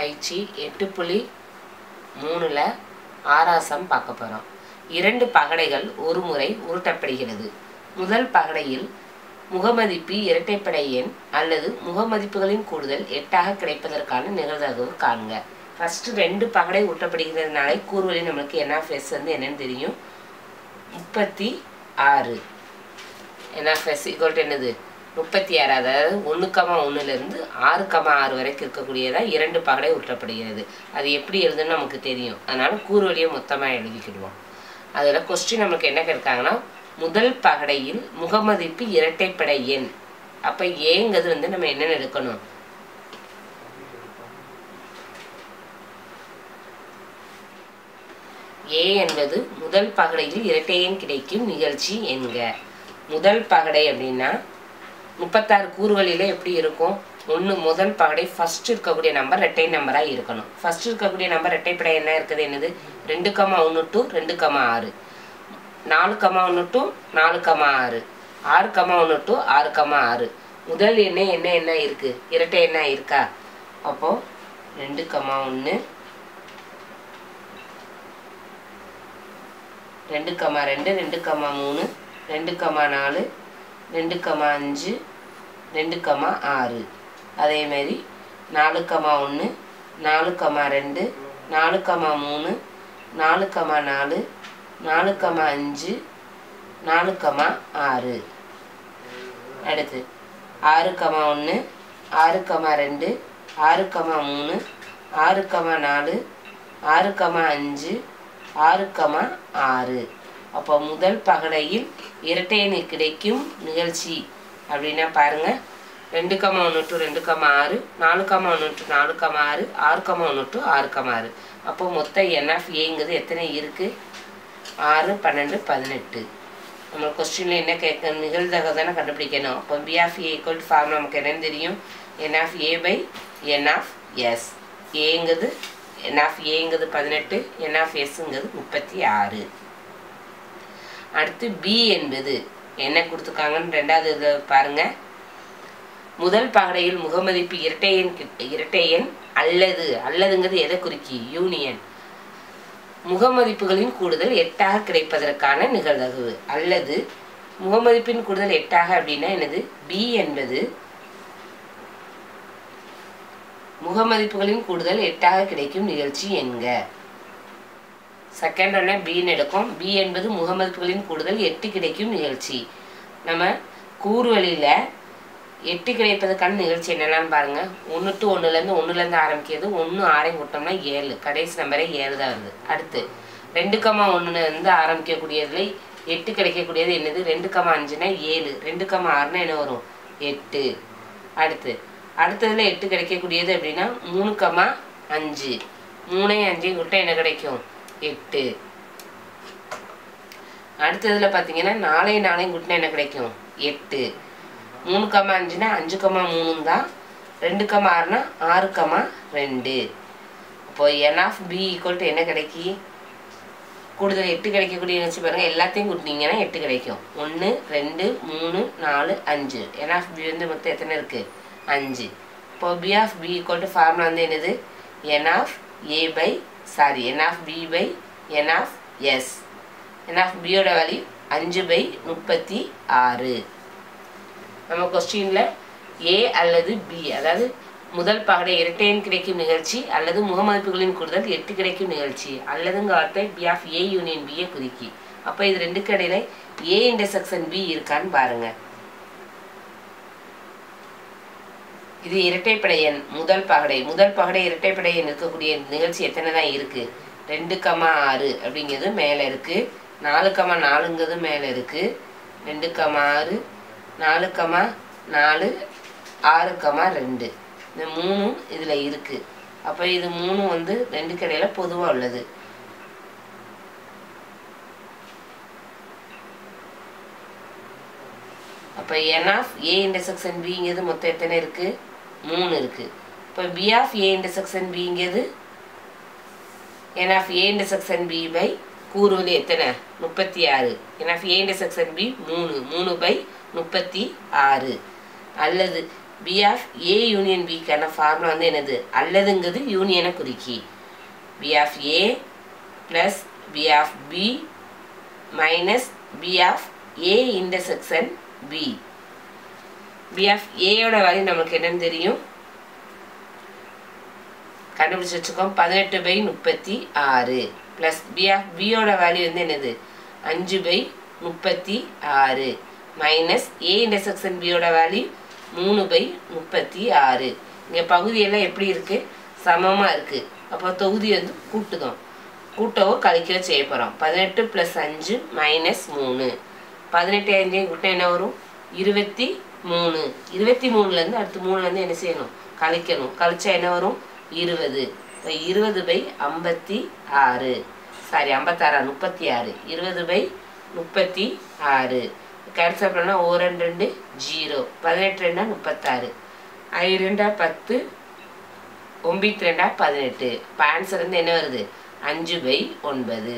பயிற்சி 8.3ல ஆறாசம் பார்க்க போகிறோம். 2 பகடைகள் ஒரு முறை உருட்டப்படுகிறது. முதல் பகடையில் முகமதிப்பு இரட்டைப்படை எண் அல்லது முகமதிப்புகளின் கூடுதல் 8ஆக கிடைப்பதற்கான நிகழ்தகவு காண்க. ஃபர்ஸ்ட் 2 பகடை உருட்டப்படுகிறதுனால கூறுவழி நம்மளுக்கு NF வந்து என்னன்னு தெரியும். 36 NF என்னது 36, அதாவது 1,1லிருந்து 6,6 வரைக்கும் இருக்கக்கூடியதா 2 பகடை உருட்டப்படுகிறது. அது எப்படி எழுதுன்னு நமக்கு தெரியும். அதனால கூறுவழியை மொத்தமாக எழுதிக்கிடுவோம். அதில் கொஸ்டின் நமக்கு என்ன கேட்காங்கன்னா, முதல் பகடையில் முகமதிப்பு இரட்டைப்படை எண். அப்போ ஏங்கிறது வந்து நம்ம என்னென்னு எடுக்கணும்? ஏ என்பது முதல் பகடையில் இரட்டை எண் கிடைக்கும் நிகழ்ச்சி என்க. முதல் பகடை அப்படின்னா 36 கூறுகளில் எப்படி இருக்கும்? முதல் பகடை ஃபர்ஸ்ட் இருக்கக்கூடிய நம்பர் இரட்டை நம்பராக இருக்கணும். ஃபர்ஸ்ட் இருக்கக்கூடிய நம்பர் இரட்டைப்படை என்ன இருக்குது? என்னது 2,1 to 2,6, 4,1 to 4,6, 6,1 to 6,6. முதல் எண்ணெய் என்ன இருக்கு? இரட்டை எண்ணா இருக்கா? அப்போ 2,1, 2,2, 2,3, 2,4, 2,5, 2,6. அதேமாரி 4,1, 4,2, 4,3, 4,4, 4,5, 4,6. அடுத்து 6,1, 6,2, 6,3, 6,4, 6,5, 6,6. அப்போ முதல் பகடையில் இரட்டை எண் கிடைக்கும் நிகழ்ச்சி அப்படின்னா பாருங்க, 2,1 to 2,6, 4,1 to 4,6, 6,1 to 6,6. அப்போ மொத்த NF எத்தனை இருக்கு? 6, 12, 18. நம்ம கொஸ்டின்ல என்ன கேட்க நிகழ்தகவு தானே கண்டுபிடிக்கணும். அப்போ B(A) ஃபார்முலா நமக்கு என்னன்னு தெரியும்? NF(A)/NF(S). ஏங்கிறது NF(A)ங்கிறது 18, NF(S)ங்கிறது 36. அடுத்து B என்பது என்ன கொடுத்துருக்காங்கன்னு ரெண்டாவது இதில் பாருங்க. முதல் பகடையில் முகமதிப்பு இரட்டை எண் அல்லதுங்கிறது எதை குறிக்கி? யூனியன். முகமதிப்புகளின் கூடுதல் 8ஆக கிடைப்பதற்கான நிகழ்தகவு. அல்லது முகமதிப்பின் கூடுதல் 8ஆக அப்படின்னா என்னது? B என்பது முகமதிப்புகளின் கூடுதல் 8ஆக கிடைக்கும் நிகழ்ச்சி என்க. செகண்ட் ஒன்று பின்னு எடுக்கும். B என்பது முகமதிப்புகளின் கூடுதல் 8 கிடைக்கும் நிகழ்ச்சி. நம்ம கூறுவழியில் 8 கிடைப்பதற்கான நிகழ்ச்சி என்னென்னு பாருங்க. 1 to 1லேருந்து ஆரம்பிக்கிறது. 1, 6 கூட்டம்னா 7, கடைசி நம்பரே 7 தான் வருது. அடுத்து 2,1லேருந்து ஆரம்பிக்கக்கூடியதுல 8 கிடைக்கக்கூடியது என்னது? 2,5னா 7, 2,6னா என்ன வரும்? 8. அடுத்ததுல 8 கிடைக்கக்கூடியது அப்படின்னா 3,5, 3, 5 கூட்டம் என்ன கிடைக்கும்? 8. அடுத்ததுல பார்த்தீங்கன்னா 4, 4 கூட்டினா என்ன கிடைக்கும்? 8. 3,5னா 5,3 தான். 2,6னா 6,2. அப்போ NF(B) என்ன கிடைக்கி? கூடுதல் 8 கிடைக்கக்கூடிய நிகழ்ச்சி பாருங்க. எல்லாத்தையும் கூட்டினீங்கன்னா 8 கிடைக்கும். 1, 2, 3, 4, 5. NF(B) வந்து மொத்தம் எத்தனை இருக்கு? 5. இப்போ B(B) ஃபார்முலா வந்து என்னது? NF(B)/NF(S). NF(B)யோட வேல்யூ 5/36. நம்ம கொஸ்டின்ல A அல்லது B, அதாவது முதல் பகடை இரட்டை எண் கிடைக்கும் நிகழ்ச்சி அல்லது முகமதிப்புகளின் கூடுதல் 8 கிடைக்கும் நிகழ்ச்சி அல்லதுங்க வார்த்தை B(A) யூனியன் B குறிக்கி. அப்போ இது ரெண்டுக்கு இடையில A(B) இருக்கான்னு பாருங்க. இது இரட்டைப்படை எண் முதல் பகடை இரட்டைப்படை எண் இருக்கக்கூடிய நிகழ்ச்சி எத்தனை தான் இருக்கு? 2,6 அப்படிங்கிறது மேலே இருக்கு. 4,4ங்கிறது மேலே இருக்கு. 2,6, 4,4, 6,2. இந்த 3 இதில் இருக்கு. அப்போ இது 3 வந்து 2க்கு இடையில பொதுவாக உள்ளது. அப்போ NF(A)/B மொத்தம் எத்தனை இருக்கு? 3 இருக்கு. இப்போ B(A)/B NF(A)/B கூறுவது எத்தனை? 36. NF(A)/B 3, 3/36. அல்லது பி ஆஃப் ஏ யூனியன் பிக்கான ஃபார்முலா வந்து என்னது, அல்லதுங்கிறது யூனியனை குறிக்கி. P of A plus P of B minus P of A intersection B. P of ஏயோட வேல்யூ நமக்கு என்னன்னு தெரியும், கண்டுபிடிச்சி வச்சுக்கோம். 18/36 ப்ளஸ் பி ஆஃப் பியோட வேல்யூ வந்து என்னது, 5/36 மைனஸ் ஏ இன்டர்செக்ஷன் பியோட வேல்யூ 3/36. இங்கே பகுதியெல்லாம் எப்படி இருக்குது, சமமாக இருக்குது. அப்போ தொகுதி வந்து கூட்டுதோம், கூட்டவோ கழிக்கவோ செய்ய போகிறோம். 18 + 5 -3. 18 5 கூட்டினா என்ன வரும், 23. 23லேருந்து அடுத்து 3 வந்து என்ன செய்யணும், கழிக்கணும். கழிச்சா என்ன வரும், 20. 20/56, சாரி 56 36, 20/36. கேன்சல் பண்ணால் 1 2 2 0, 18 2 36, 5 2 10, 9 2 18. இப்போ ஆன்சர் வந்து என்ன வருது, 5/9.